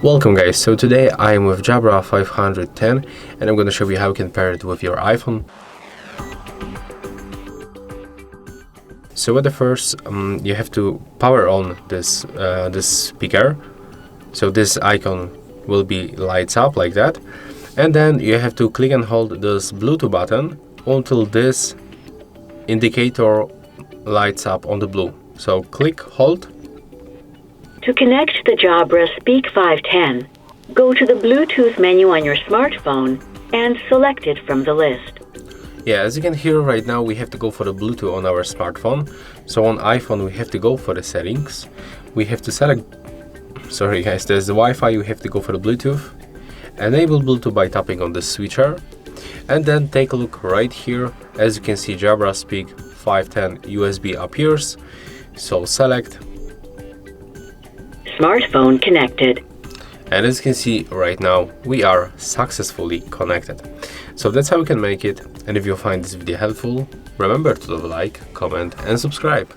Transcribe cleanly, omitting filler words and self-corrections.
Welcome guys, so today I am with Jabra 510 and I'm going to show you how you can pair it with your iPhone. So at the first you have to power on this speaker, so this icon will be lights up like that, and then you have to click and hold this Bluetooth button until this indicator lights up on the blue. So click, hold. To connect the Jabra Speak 510, go to the Bluetooth menu on your smartphone and select it from the list. Yeah, as you can hear right now, we have to go for the Bluetooth on our smartphone. So on iPhone, we have to go for the settings. We have to select, sorry guys, there's the Wi-Fi, you have to go for the Bluetooth. Enable Bluetooth by tapping on the switcher. And then take a look right here. As you can see, Jabra Speak 510 USB appears. So select. Smartphone connected. And as you can see right now, we are successfully connected. So that's how we can make it. And if you find this video helpful, remember to leave a like, comment and subscribe.